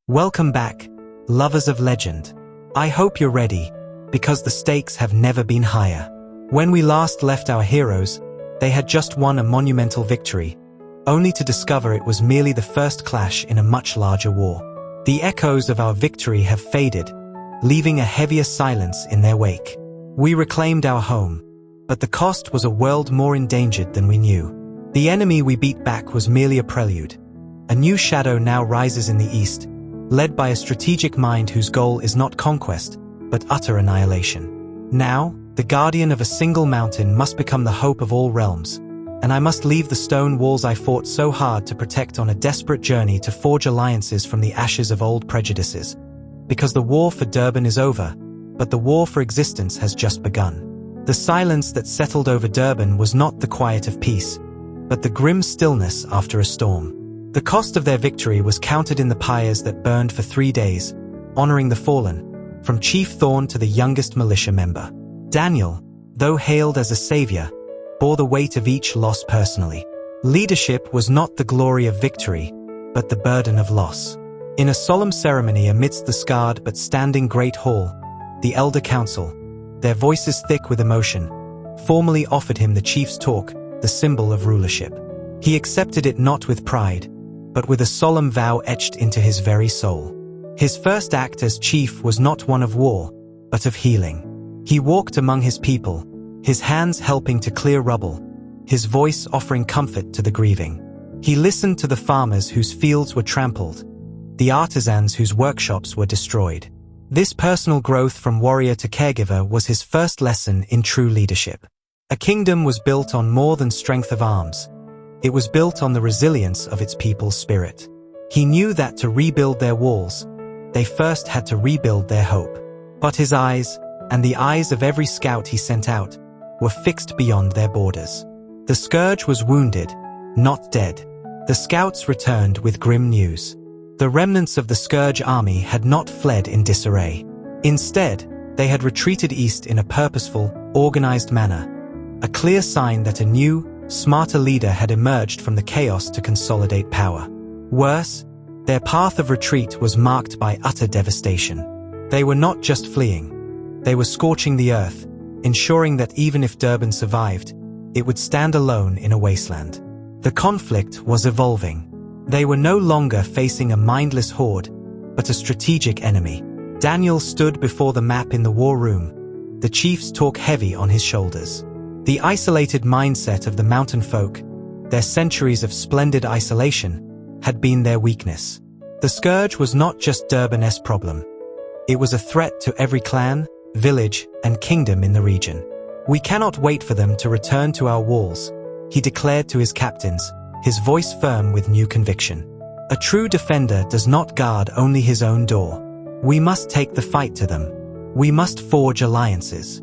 Welcome back, lovers of legend. I hope you're ready, because the stakes have never been higher. When we last left our heroes, they had just won a monumental victory, only to discover it was merely the first clash in a much larger war. The echoes of our victory have faded, leaving a heavier silence in their wake. We reclaimed our home, but the cost was a world more endangered than we knew. The enemy we beat back was merely a prelude. A new shadow now rises in the east, led by a strategic mind whose goal is not conquest, but utter annihilation. Now, the guardian of a single mountain must become the hope of all realms, and I must leave the stone walls I fought so hard to protect on a desperate journey to forge alliances from the ashes of old prejudices. Because the war for Durban is over, but the war for existence has just begun. The silence that settled over Durban was not the quiet of peace, but the grim stillness after a storm. The cost of their victory was counted in the pyres that burned for 3 days, honoring the fallen, from Chief Thorn to the youngest militia member. Daniel, though hailed as a savior, bore the weight of each loss personally. Leadership was not the glory of victory, but the burden of loss. In a solemn ceremony amidst the scarred but standing great hall, the elder council, their voices thick with emotion, formally offered him the chief's talk, the symbol of rulership. He accepted it not with pride, but with a solemn vow etched into his very soul. His first act as chief was not one of war, but of healing. He walked among his people, his hands helping to clear rubble, his voice offering comfort to the grieving. He listened to the farmers whose fields were trampled, the artisans whose workshops were destroyed. This personal growth from warrior to caregiver was his first lesson in true leadership. A kingdom was built on more than strength of arms. It was built on the resilience of its people's spirit. He knew that to rebuild their walls, they first had to rebuild their hope. But his eyes, and the eyes of every scout he sent out, were fixed beyond their borders. The Scourge was wounded, not dead. The scouts returned with grim news. The remnants of the Scourge army had not fled in disarray. Instead, they had retreated east in a purposeful, organized manner, a clear sign that a new, smarter leader had emerged from the chaos to consolidate power. Worse, their path of retreat was marked by utter devastation. They were not just fleeing. They were scorching the earth, ensuring that even if Durban survived, it would stand alone in a wasteland. The conflict was evolving. They were no longer facing a mindless horde, but a strategic enemy. Daniel stood before the map in the war room, the chief's talk heavy on his shoulders. The isolated mindset of the mountain folk, their centuries of splendid isolation, had been their weakness. The Scourge was not just Durban's problem. It was a threat to every clan, village, and kingdom in the region. "We cannot wait for them to return to our walls," he declared to his captains, his voice firm with new conviction. "A true defender does not guard only his own door. We must take the fight to them. We must forge alliances."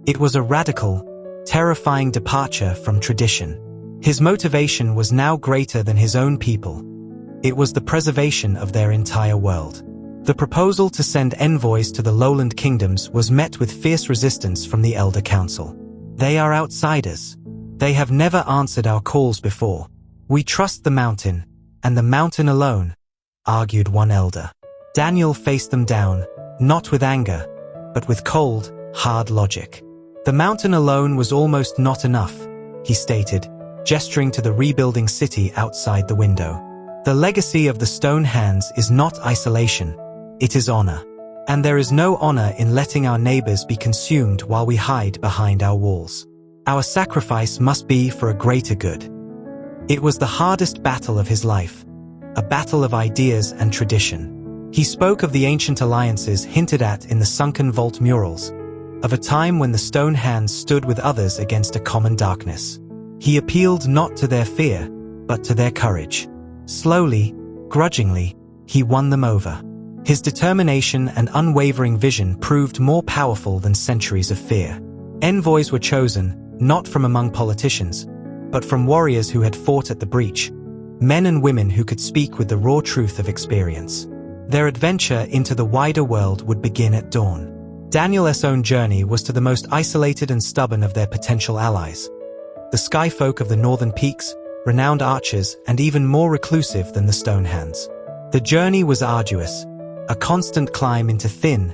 It was a radical, terrifying departure from tradition. His motivation was now greater than his own people. It was the preservation of their entire world. The proposal to send envoys to the lowland kingdoms was met with fierce resistance from the elder council. "They are outsiders. They have never answered our calls before. We trust the mountain, and the mountain alone," argued one elder. Daniel faced them down, not with anger, but with cold, hard logic. "The mountain alone was almost not enough," he stated, gesturing to the rebuilding city outside the window. "The legacy of the stone hands is not isolation, it is honor. And there is no honor in letting our neighbors be consumed while we hide behind our walls. Our sacrifice must be for a greater good." It was the hardest battle of his life, a battle of ideas and tradition. He spoke of the ancient alliances hinted at in the sunken vault murals, of a time when the stone hands stood with others against a common darkness. He appealed not to their fear, but to their courage. Slowly, grudgingly, he won them over. His determination and unwavering vision proved more powerful than centuries of fear. Envoys were chosen, not from among politicians, but from warriors who had fought at the breach, men and women who could speak with the raw truth of experience. Their adventure into the wider world would begin at dawn. Daniel's own journey was to the most isolated and stubborn of their potential allies, the skyfolk of the northern peaks, renowned archers and even more reclusive than the Stonehands. The journey was arduous, a constant climb into thin,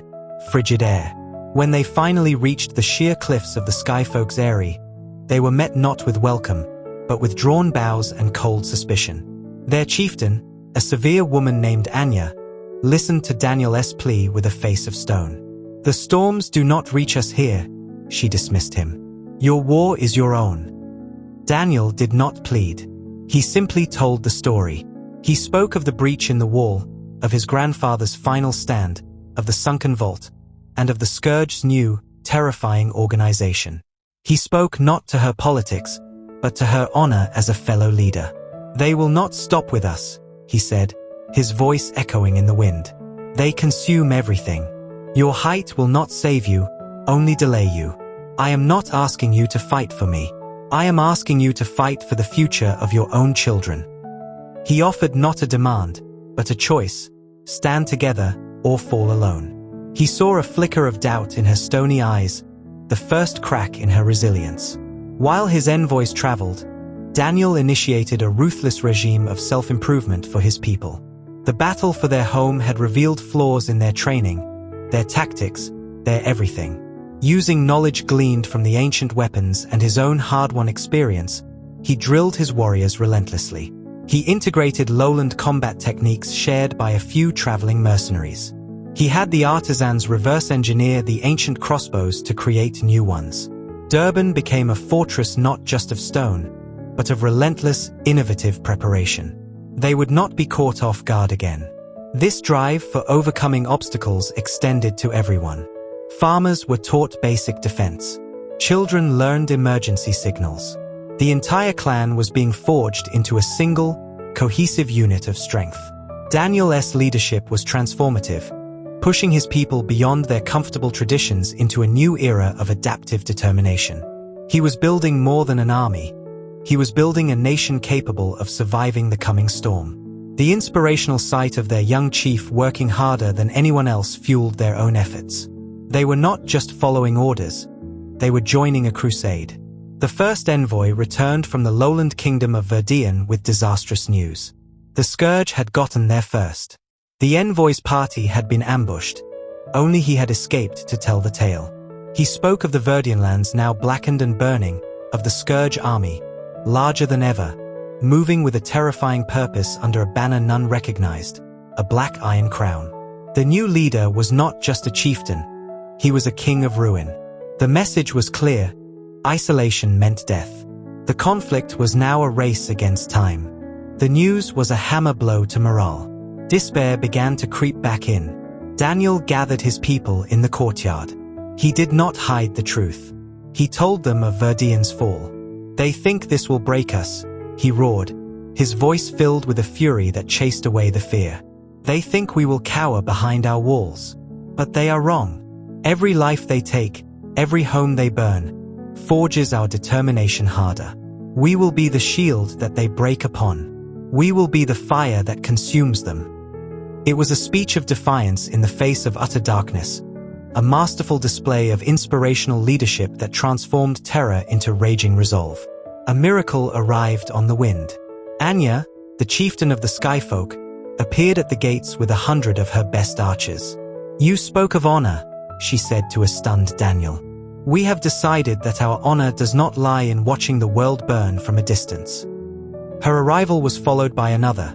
frigid air. When they finally reached the sheer cliffs of the Skyfolk's eyrie, they were met not with welcome, but with drawn bows and cold suspicion. Their chieftain, a severe woman named Anya, listened to Daniel's plea with a face of stone. "The storms do not reach us here," she dismissed him. "Your war is your own." Daniel did not plead. He simply told the story. He spoke of the breach in the wall, of his grandfather's final stand, of the sunken vault, and of the Scourge's new, terrifying organization. He spoke not to her politics, but to her honor as a fellow leader. "They will not stop with us," he said, his voice echoing in the wind. "They consume everything. Your height will not save you, only delay you. I am not asking you to fight for me. I am asking you to fight for the future of your own children." He offered not a demand, but a choice: stand together or fall alone. He saw a flicker of doubt in her stony eyes, the first crack in her resilience. While his envoys traveled, Daniel initiated a ruthless regime of self-improvement for his people. The battle for their home had revealed flaws in their training, their tactics, their everything. Using knowledge gleaned from the ancient weapons and his own hard-won experience, he drilled his warriors relentlessly. He integrated lowland combat techniques shared by a few traveling mercenaries. He had the artisans reverse engineer the ancient crossbows to create new ones. Durban became a fortress not just of stone, but of relentless, innovative preparation. They would not be caught off guard again. This drive for overcoming obstacles extended to everyone. Farmers were taught basic defense. Children learned emergency signals. The entire clan was being forged into a single, cohesive unit of strength. Daniel's leadership was transformative, pushing his people beyond their comfortable traditions into a new era of adaptive determination. He was building more than an army. He was building a nation capable of surviving the coming storm. The inspirational sight of their young chief working harder than anyone else fueled their own efforts. They were not just following orders, they were joining a crusade. The first envoy returned from the lowland kingdom of Verdian with disastrous news. The Scourge had gotten there first. The envoy's party had been ambushed. Only he had escaped to tell the tale. He spoke of the Verdian lands now blackened and burning, of the Scourge army, larger than ever, moving with a terrifying purpose under a banner none recognized, a black iron crown. The new leader was not just a chieftain, he was a king of ruin. The message was clear: isolation meant death. The conflict was now a race against time. The news was a hammer blow to morale. Despair began to creep back in. Daniel gathered his people in the courtyard. He did not hide the truth. He told them of Verdian's fall. "They think this will break us," he roared, his voice filled with a fury that chased away the fear. "They think we will cower behind our walls. But they are wrong. Every life they take, every home they burn, forges our determination harder. We will be the shield that they break upon. We will be the fire that consumes them." It was a speech of defiance in the face of utter darkness, a masterful display of inspirational leadership that transformed terror into raging resolve. A miracle arrived on the wind. Anya, the chieftain of the Skyfolk, appeared at the gates with 100 of her best archers. "You spoke of honor," she said to a stunned Daniel. "We have decided that our honor does not lie in watching the world burn from a distance." Her arrival was followed by another,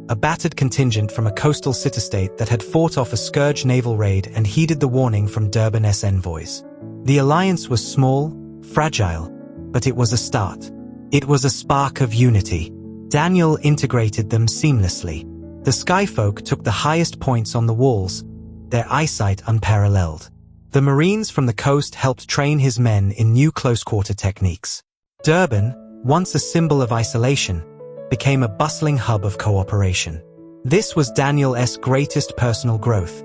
a battered contingent from a coastal city-state that had fought off a Scourge naval raid and heeded the warning from Durban's envoys. The alliance was small, fragile, but it was a start. It was a spark of unity. Daniel integrated them seamlessly. The Skyfolk took the highest points on the walls, their eyesight unparalleled. The Marines from the coast helped train his men in new close-quarter techniques. Durban, once a symbol of isolation, became a bustling hub of cooperation. This was Daniel's greatest personal growth,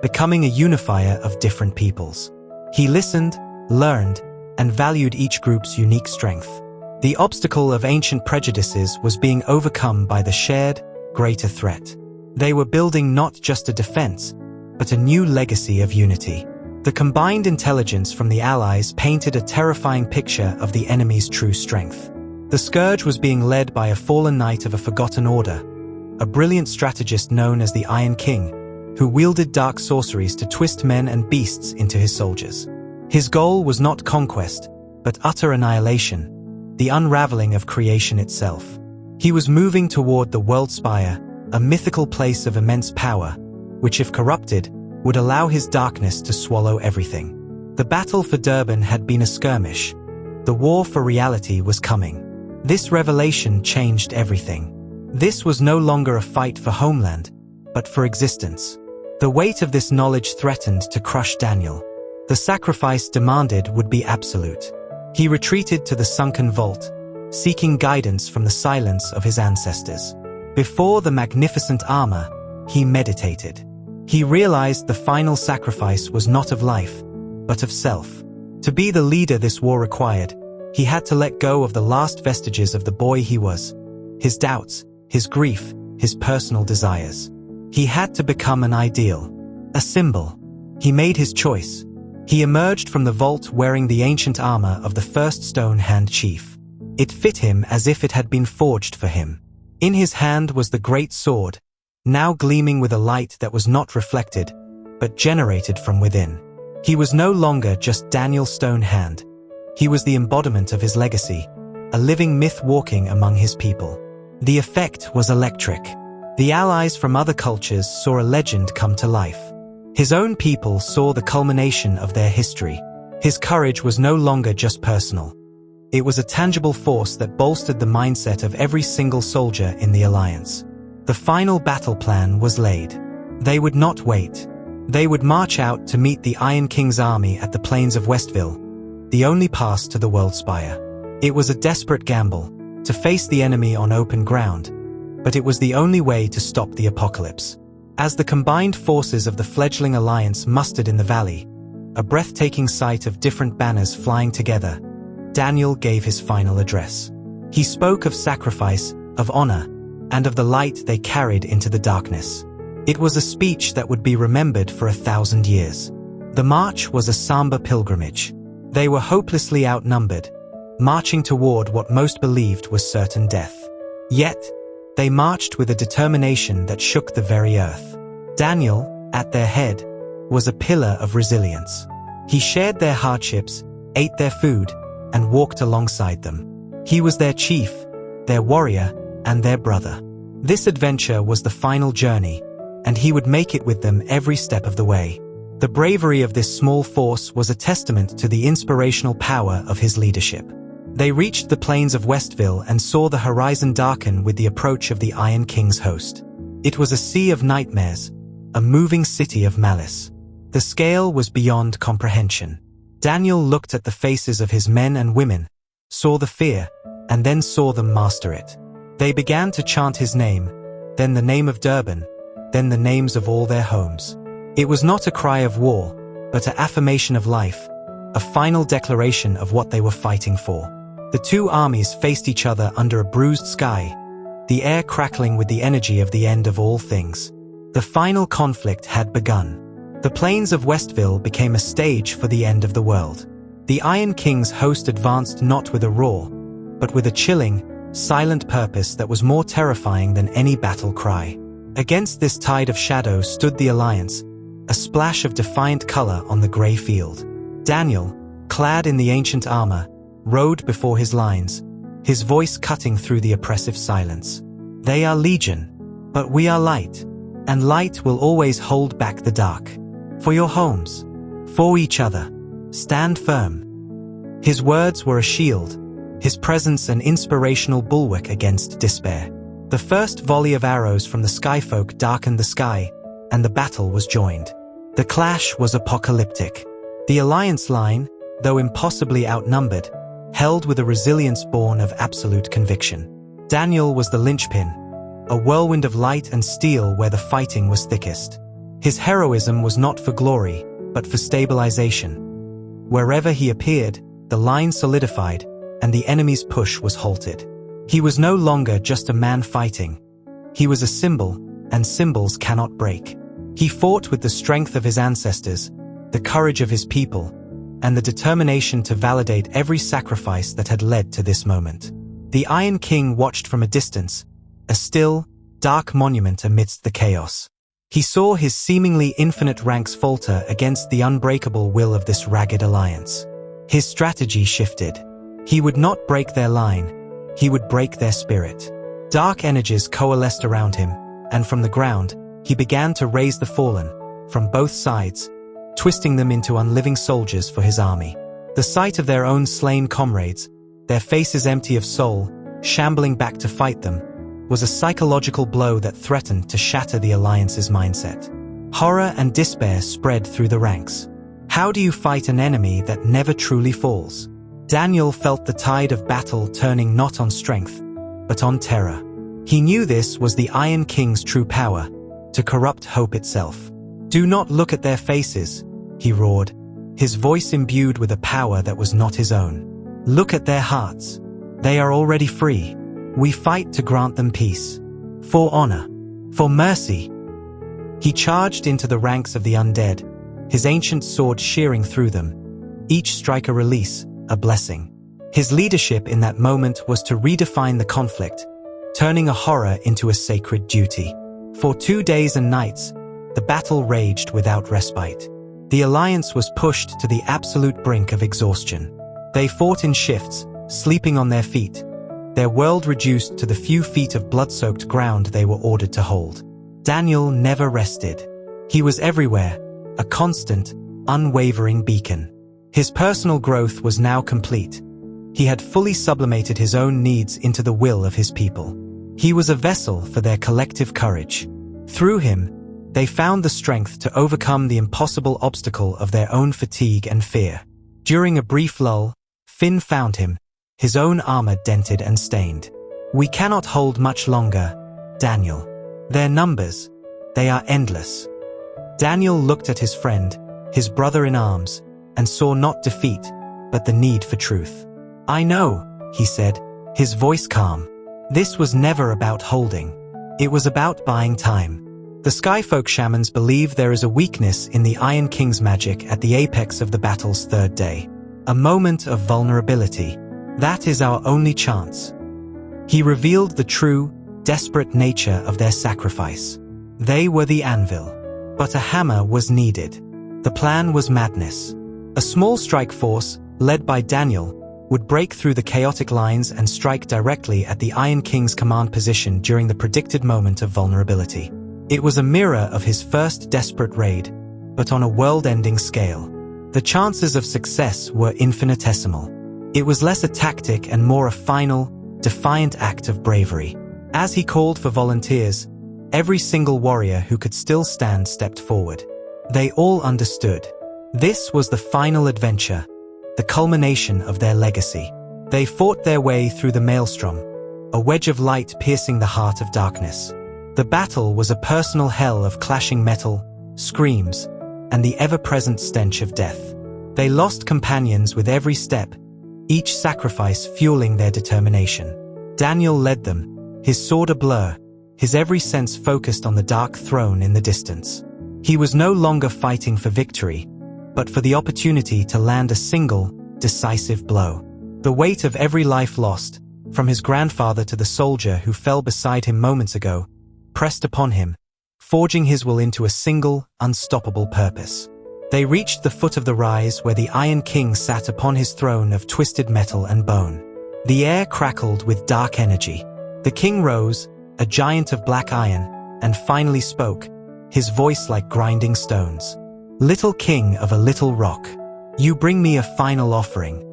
becoming a unifier of different peoples. He listened, learned, and valued each group's unique strength. The obstacle of ancient prejudices was being overcome by the shared, greater threat. They were building not just a defense, but a new legacy of unity. The combined intelligence from the allies painted a terrifying picture of the enemy's true strength. The Scourge was being led by a fallen knight of a forgotten order, a brilliant strategist known as the Iron King, who wielded dark sorceries to twist men and beasts into his soldiers. His goal was not conquest, but utter annihilation, the unraveling of creation itself. He was moving toward the World Spire, a mythical place of immense power, which if corrupted, would allow his darkness to swallow everything. The battle for Durban had been a skirmish. The war for reality was coming. This revelation changed everything. This was no longer a fight for homeland, but for existence. The weight of this knowledge threatened to crush Daniel. The sacrifice demanded would be absolute. He retreated to the sunken vault, seeking guidance from the silence of his ancestors. Before the magnificent armor, he meditated. He realized the final sacrifice was not of life, but of self. To be the leader this war required, he had to let go of the last vestiges of the boy he was, his doubts, his grief, his personal desires. He had to become an ideal, a symbol. He made his choice. He emerged from the vault wearing the ancient armor of the first Stone Hand Chief. It fit him as if it had been forged for him. In his hand was the great sword, now gleaming with a light that was not reflected, but generated from within. He was no longer just Daniel Stone Hand. He was the embodiment of his legacy, a living myth walking among his people. The effect was electric. The allies from other cultures saw a legend come to life. His own people saw the culmination of their history. His courage was no longer just personal. It was a tangible force that bolstered the mindset of every single soldier in the alliance. The final battle plan was laid. They would not wait. They would march out to meet the Iron King's army at the plains of Westville, the only pass to the World Spire. It was a desperate gamble, to face the enemy on open ground, but it was the only way to stop the apocalypse. As the combined forces of the fledgling alliance mustered in the valley, a breathtaking sight of different banners flying together, Daniel gave his final address. He spoke of sacrifice, of honor, and of the light they carried into the darkness. It was a speech that would be remembered for 1,000 years. The march was a somber pilgrimage. They were hopelessly outnumbered, marching toward what most believed was certain death. Yet, they marched with a determination that shook the very earth. Daniel, at their head, was a pillar of resilience. He shared their hardships, ate their food, and walked alongside them. He was their chief, their warrior, and their brother. This adventure was the final journey, and he would make it with them every step of the way. The bravery of this small force was a testament to the inspirational power of his leadership. They reached the plains of Westville and saw the horizon darken with the approach of the Iron King's host. It was a sea of nightmares, a moving city of malice. The scale was beyond comprehension. Daniel looked at the faces of his men and women, saw the fear, and then saw them master it. They began to chant his name, then the name of Durban, then the names of all their homes. It was not a cry of war, but an affirmation of life, a final declaration of what they were fighting for. The two armies faced each other under a bruised sky, the air crackling with the energy of the end of all things. The final conflict had begun. The plains of Westville became a stage for the end of the world. The Iron King's host advanced not with a roar, but with a chilling, silent purpose that was more terrifying than any battle cry. Against this tide of shadow stood the Alliance, a splash of defiant color on the gray field. Daniel, clad in the ancient armor, rode before his lines, his voice cutting through the oppressive silence. They are legion, but we are light, and light will always hold back the dark. For your homes, for each other, stand firm. His words were a shield, his presence an inspirational bulwark against despair. The first volley of arrows from the skyfolk darkened the sky, and the battle was joined. The clash was apocalyptic. The Alliance line, though impossibly outnumbered, held with a resilience born of absolute conviction. Daniel was the linchpin, a whirlwind of light and steel where the fighting was thickest. His heroism was not for glory, but for stabilization. Wherever he appeared, the line solidified, and the enemy's push was halted. He was no longer just a man fighting. He was a symbol, and symbols cannot break. He fought with the strength of his ancestors, the courage of his people, and the determination to validate every sacrifice that had led to this moment. The Iron King watched from a distance, a still, dark monument amidst the chaos. He saw his seemingly infinite ranks falter against the unbreakable will of this ragged alliance. His strategy shifted. He would not break their line, he would break their spirit. Dark energies coalesced around him, and from the ground, he began to raise the fallen, from both sides, twisting them into unliving soldiers for his army. The sight of their own slain comrades, their faces empty of soul, shambling back to fight them, was a psychological blow that threatened to shatter the alliance's mindset. Horror and despair spread through the ranks. How do you fight an enemy that never truly falls? Daniel felt the tide of battle turning not on strength, but on terror. He knew this was the Iron King's true power, to corrupt hope itself. "Do not look at their faces," he roared, his voice imbued with a power that was not his own. "Look at their hearts. They are already free. We fight to grant them peace. For honor. For mercy." He charged into the ranks of the undead, his ancient sword shearing through them, each strike a release, a blessing. His leadership in that moment was to redefine the conflict, turning a horror into a sacred duty. For 2 days and nights, the battle raged without respite. The alliance was pushed to the absolute brink of exhaustion. They fought in shifts, sleeping on their feet, their world reduced to the few feet of blood-soaked ground they were ordered to hold. Daniel never rested. He was everywhere, a constant, unwavering beacon. His personal growth was now complete. He had fully sublimated his own needs into the will of his people. He was a vessel for their collective courage. Through him, they found the strength to overcome the impossible obstacle of their own fatigue and fear. During a brief lull, Finn found him, his own armor dented and stained. "We cannot hold much longer, Daniel. Their numbers, they are endless." Daniel looked at his friend, his brother in arms, and saw not defeat, but the need for truth. "I know," he said, his voice calm. "This was never about holding. It was about buying time." The Skyfolk shamans believe there is a weakness in the Iron King's magic at the apex of the battle's third day. A moment of vulnerability. That is our only chance. He revealed the true, desperate nature of their sacrifice. They were the anvil. But a hammer was needed. The plan was madness. A small strike force, led by Daniel, would break through the chaotic lines and strike directly at the Iron King's command position during the predicted moment of vulnerability. It was a mirror of his first desperate raid, but on a world-ending scale. The chances of success were infinitesimal. It was less a tactic and more a final, defiant act of bravery. As he called for volunteers, every single warrior who could still stand stepped forward. They all understood. This was the final adventure, the culmination of their legacy. They fought their way through the maelstrom, a wedge of light piercing the heart of darkness. The battle was a personal hell of clashing metal, screams, and the ever-present stench of death. They lost companions with every step, each sacrifice fueling their determination. Daniel led them, his sword a blur, his every sense focused on the dark throne in the distance. He was no longer fighting for victory, but for the opportunity to land a single, decisive blow. The weight of every life lost, from his grandfather to the soldier who fell beside him moments ago, pressed upon him, forging his will into a single, unstoppable purpose. They reached the foot of the rise where the Iron King sat upon his throne of twisted metal and bone. The air crackled with dark energy. The king rose, a giant of black iron, and finally spoke, his voice like grinding stones. "Little king of a little rock, you bring me a final offering."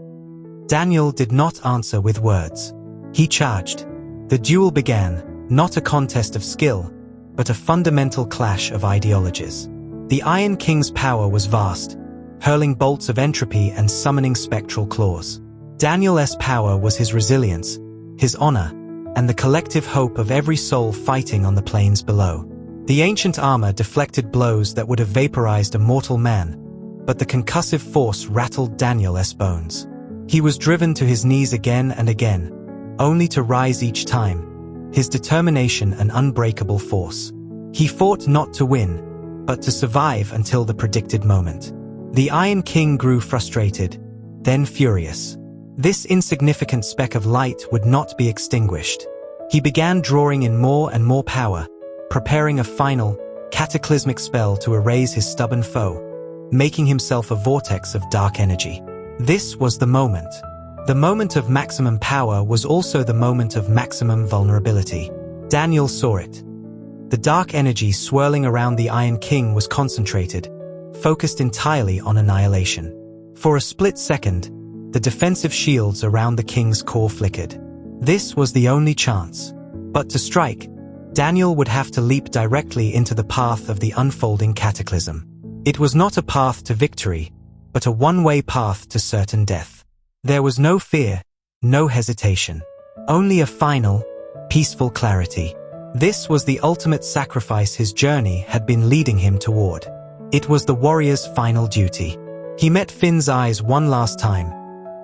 Daniel did not answer with words. He charged. The duel began, not a contest of skill, but a fundamental clash of ideologies. The Iron King's power was vast, hurling bolts of entropy and summoning spectral claws. Daniel's power was his resilience, his honor, and the collective hope of every soul fighting on the plains below. The ancient armor deflected blows that would have vaporized a mortal man, but the concussive force rattled Daniel's bones. He was driven to his knees again and again, only to rise each time, his determination an unbreakable force. He fought not to win, but to survive until the predicted moment. The Iron King grew frustrated, then furious. This insignificant speck of light would not be extinguished. He began drawing in more and more power, preparing a final, cataclysmic spell to erase his stubborn foe, making himself a vortex of dark energy. This was the moment. The moment of maximum power was also the moment of maximum vulnerability. Daniel saw it. The dark energy swirling around the Iron King was concentrated, focused entirely on annihilation. For a split second, the defensive shields around the king's core flickered. This was the only chance. But to strike, Daniel would have to leap directly into the path of the unfolding cataclysm. It was not a path to victory, but a one-way path to certain death. There was no fear, no hesitation. Only a final, peaceful clarity. This was the ultimate sacrifice his journey had been leading him toward. It was the warrior's final duty. He met Finn's eyes one last time,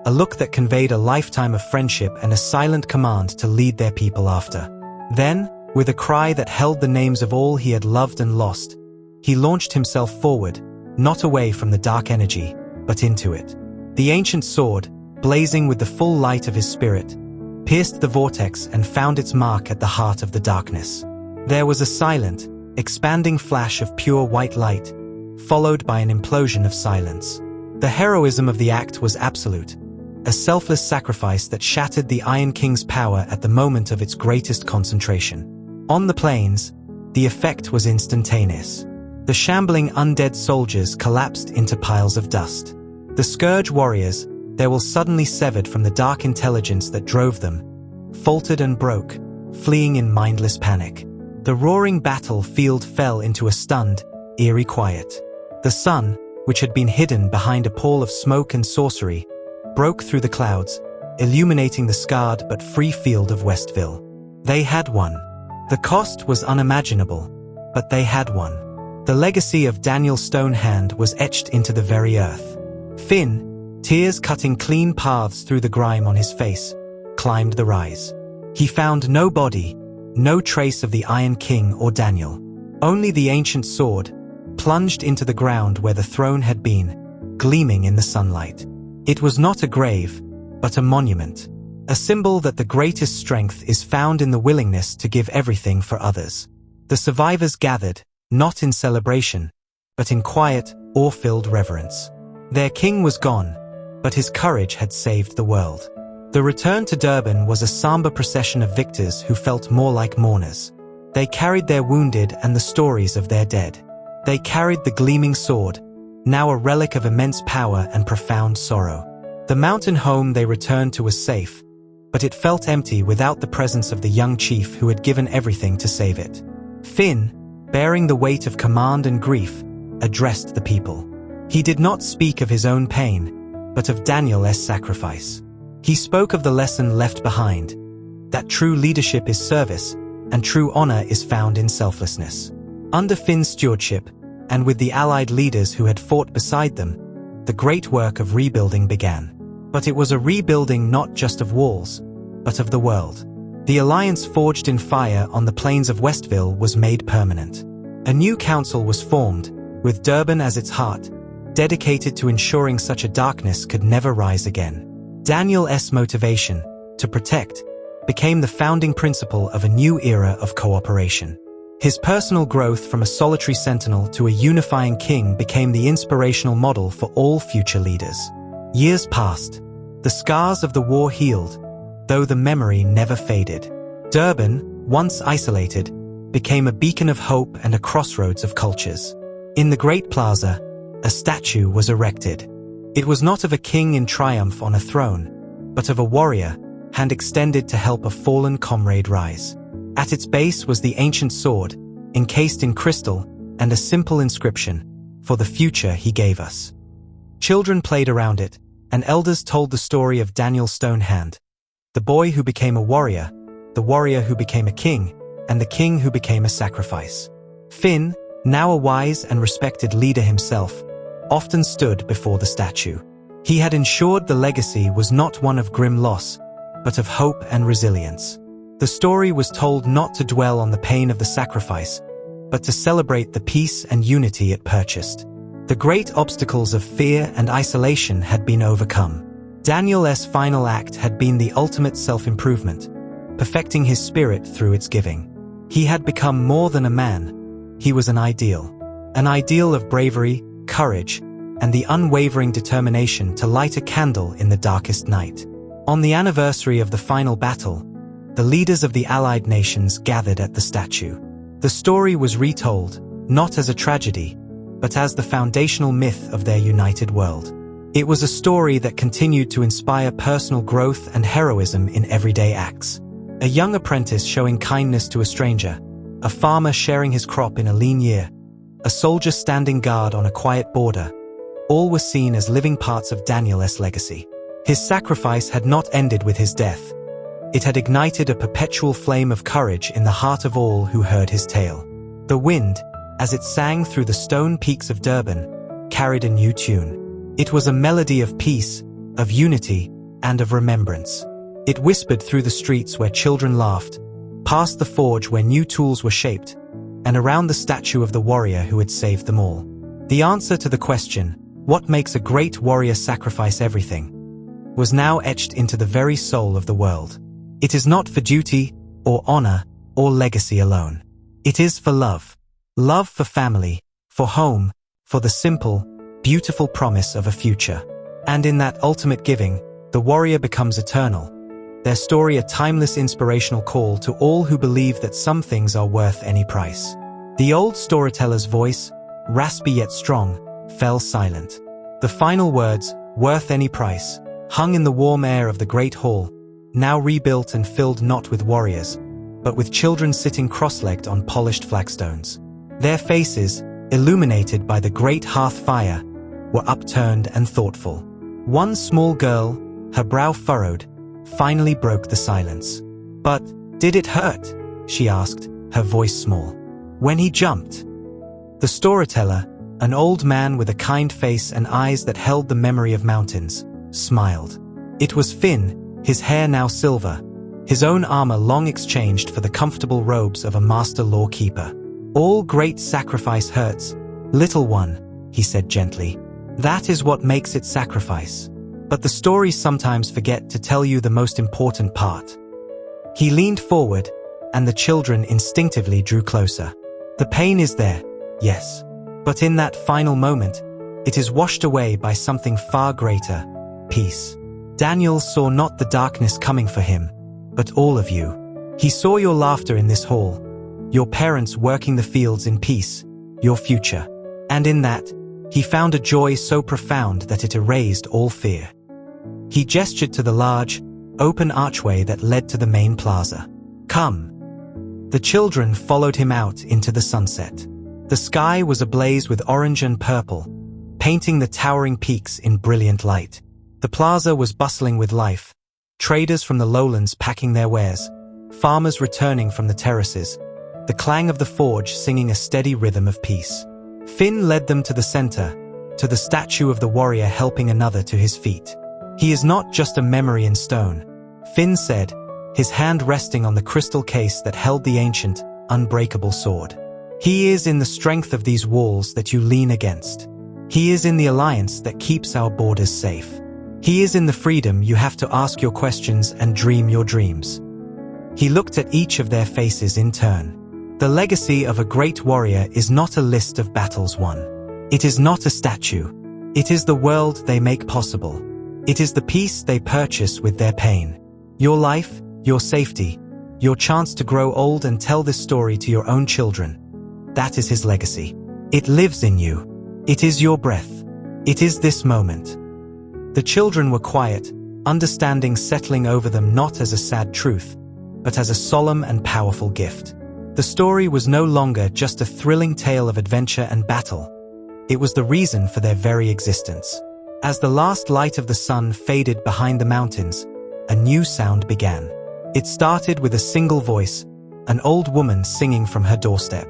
a look that conveyed a lifetime of friendship and a silent command to lead their people after. Then, with a cry that held the names of all he had loved and lost, he launched himself forward, not away from the dark energy, but into it. The ancient sword, blazing with the full light of his spirit, pierced the vortex and found its mark at the heart of the darkness. There was a silent, expanding flash of pure white light, followed by an implosion of silence. The heroism of the act was absolute, a selfless sacrifice that shattered the Iron King's power at the moment of its greatest concentration. On the plains, the effect was instantaneous. The shambling undead soldiers collapsed into piles of dust. The Scourge warriors, their will suddenly severed from the dark intelligence that drove them, faltered and broke, fleeing in mindless panic. The roaring battlefield fell into a stunned, eerie quiet. The sun, which had been hidden behind a pall of smoke and sorcery, broke through the clouds, illuminating the scarred but free field of Westville. They had won. The cost was unimaginable, but they had won. The legacy of Daniel Stonehand was etched into the very earth. Finn, tears cutting clean paths through the grime on his face, climbed the rise. He found no body, no trace of the Iron King or Daniel. Only the ancient sword, plunged into the ground where the throne had been, gleaming in the sunlight. It was not a grave, but a monument, a symbol that the greatest strength is found in the willingness to give everything for others. The survivors gathered, not in celebration, but in quiet, awe-filled reverence. Their king was gone, but his courage had saved the world. The return to Durban was a somber procession of victors who felt more like mourners. They carried their wounded and the stories of their dead. They carried the gleaming sword, now a relic of immense power and profound sorrow. The mountain home they returned to was safe, but it felt empty without the presence of the young chief who had given everything to save it. Finn, bearing the weight of command and grief, addressed the people. He did not speak of his own pain, but of Daniel's sacrifice. He spoke of the lesson left behind, that true leadership is service, and true honor is found in selflessness. Under Finn's stewardship, and with the allied leaders who had fought beside them, the great work of rebuilding began. But it was a rebuilding not just of walls, but of the world. The alliance forged in fire on the plains of Westville was made permanent. A new council was formed, with Durban as its heart, dedicated to ensuring such a darkness could never rise again. Daniel's motivation, to protect, became the founding principle of a new era of cooperation. His personal growth from a solitary sentinel to a unifying king became the inspirational model for all future leaders. Years passed. The scars of the war healed, though the memory never faded. Durban, once isolated, became a beacon of hope and a crossroads of cultures. In the Great Plaza, a statue was erected. It was not of a king in triumph on a throne, but of a warrior, hand extended to help a fallen comrade rise. At its base was the ancient sword, encased in crystal, and a simple inscription, "For the future he gave us." Children played around it, and elders told the story of Daniel Stonehand, the boy who became a warrior, the warrior who became a king, and the king who became a sacrifice. Finn, now a wise and respected leader himself, often stood before the statue. He had ensured the legacy was not one of grim loss, but of hope and resilience. The story was told not to dwell on the pain of the sacrifice, but to celebrate the peace and unity it purchased. The great obstacles of fear and isolation had been overcome. Daniel's final act had been the ultimate self-improvement, perfecting his spirit through its giving. He had become more than a man. He was an ideal of bravery, courage, and the unwavering determination to light a candle in the darkest night. On the anniversary of the final battle, the leaders of the allied nations gathered at the statue. The story was retold, not as a tragedy, but as the foundational myth of their united world. It was a story that continued to inspire personal growth and heroism in everyday acts. A young apprentice showing kindness to a stranger, a farmer sharing his crop in a lean year, a soldier standing guard on a quiet border, all were seen as living parts of Daniel's legacy. His sacrifice had not ended with his death. It had ignited a perpetual flame of courage in the heart of all who heard his tale. The wind, as it sang through the stone peaks of Durban, carried a new tune. It was a melody of peace, of unity, and of remembrance. It whispered through the streets where children laughed, past the forge where new tools were shaped, and around the statue of the warrior who had saved them all. The answer to the question, what makes a great warrior sacrifice everything, was now etched into the very soul of the world. It is not for duty, or honor, or legacy alone. It is for love. Love for family, for home, for the simple, beautiful promise of a future. And in that ultimate giving, the warrior becomes eternal. Their story a timeless inspirational call to all who believe that some things are worth any price. The old storyteller's voice, raspy yet strong, fell silent. The final words, worth any price, hung in the warm air of the great hall, now rebuilt and filled not with warriors, but with children sitting cross-legged on polished flagstones. Their faces, illuminated by the great hearth fire, were upturned and thoughtful. One small girl, her brow furrowed, finally broke the silence. "But, did it hurt?" she asked, her voice small. "When he jumped?" The storyteller, an old man with a kind face and eyes that held the memory of mountains, smiled. It was Finn, his hair now silver, his own armor long exchanged for the comfortable robes of a master law-keeper. "All great sacrifice hurts, little one," he said gently. "That is what makes it sacrifice. But the stories sometimes forget to tell you the most important part." He leaned forward, and the children instinctively drew closer. The pain is there, yes. But in that final moment, it is washed away by something far greater, peace. Daniel saw not the darkness coming for him, but all of you. He saw your laughter in this hall, your parents working the fields in peace, your future. And in that, he found a joy so profound that it erased all fear. He gestured to the large, open archway that led to the main plaza. "Come." The children followed him out into the sunset. The sky was ablaze with orange and purple, painting the towering peaks in brilliant light. The plaza was bustling with life, traders from the lowlands packing their wares, farmers returning from the terraces, the clang of the forge singing a steady rhythm of peace. Finn led them to the center, to the statue of the warrior helping another to his feet. "He is not just a memory in stone," Finn said, his hand resting on the crystal case that held the ancient, unbreakable sword. "He is in the strength of these walls that you lean against. He is in the alliance that keeps our borders safe. He is in the freedom you have to ask your questions and dream your dreams." He looked at each of their faces in turn. The legacy of a great warrior is not a list of battles won. It is not a statue. It is the world they make possible. It is the peace they purchase with their pain. Your life, your safety, your chance to grow old and tell this story to your own children. That is his legacy. It lives in you. It is your breath. It is this moment. The children were quiet, understanding settling over them not as a sad truth, but as a solemn and powerful gift. The story was no longer just a thrilling tale of adventure and battle. It was the reason for their very existence. As the last light of the sun faded behind the mountains, a new sound began. It started with a single voice, an old woman singing from her doorstep.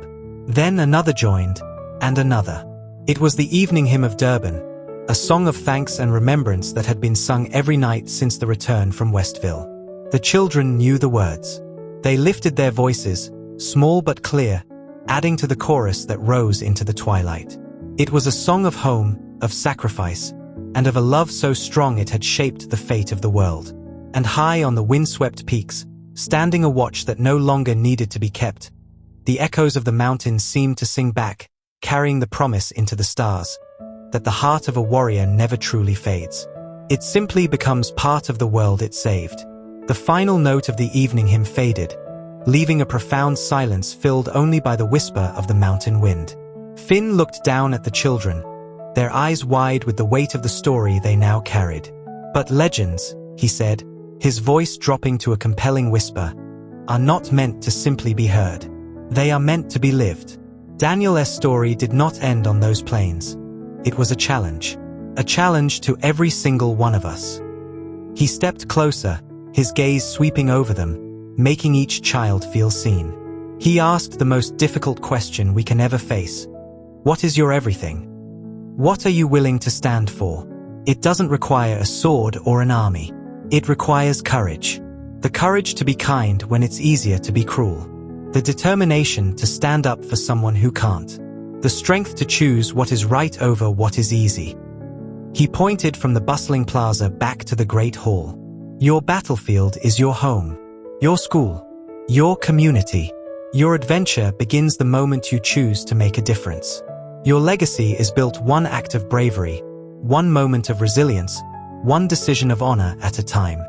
Then another joined, and another. It was the evening hymn of Durban, a song of thanks and remembrance that had been sung every night since the return from Westville. The children knew the words. They lifted their voices, small but clear, adding to the chorus that rose into the twilight. It was a song of home, of sacrifice, and of a love so strong it had shaped the fate of the world. And high on the windswept peaks, standing a watch that no longer needed to be kept. The echoes of the mountains seemed to sing back, carrying the promise into the stars, that the heart of a warrior never truly fades. It simply becomes part of the world it saved. The final note of the evening hymn faded, leaving a profound silence filled only by the whisper of the mountain wind. Finn looked down at the children, their eyes wide with the weight of the story they now carried. But legends, he said, his voice dropping to a compelling whisper, are not meant to simply be heard. They are meant to be lived. Daniel's story did not end on those plains. It was a challenge to every single one of us. He stepped closer, his gaze sweeping over them, making each child feel seen. He asked the most difficult question we can ever face. What is your everything? What are you willing to stand for? It doesn't require a sword or an army. It requires courage. The courage to be kind when it's easier to be cruel. The determination to stand up for someone who can't. The strength to choose what is right over what is easy. He pointed from the bustling plaza back to the great hall. Your battlefield is your home, your school, your community. Your adventure begins the moment you choose to make a difference. Your legacy is built one act of bravery, one moment of resilience, one decision of honor at a time.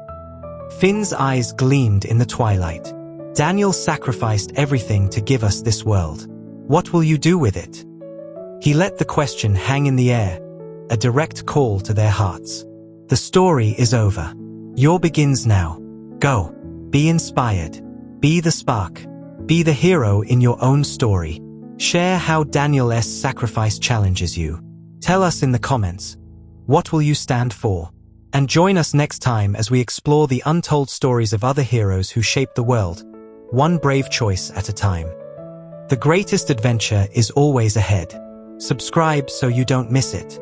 Finn's eyes gleamed in the twilight. Daniel sacrificed everything to give us this world. What will you do with it? He let the question hang in the air, a direct call to their hearts. The story is over. Yours begins now. Go. Be inspired. Be the spark. Be the hero in your own story. Share how Daniel's sacrifice challenges you. Tell us in the comments. What will you stand for? And join us next time as we explore the untold stories of other heroes who shaped the world, one brave choice at a time. The greatest adventure is always ahead. Subscribe so you don't miss it.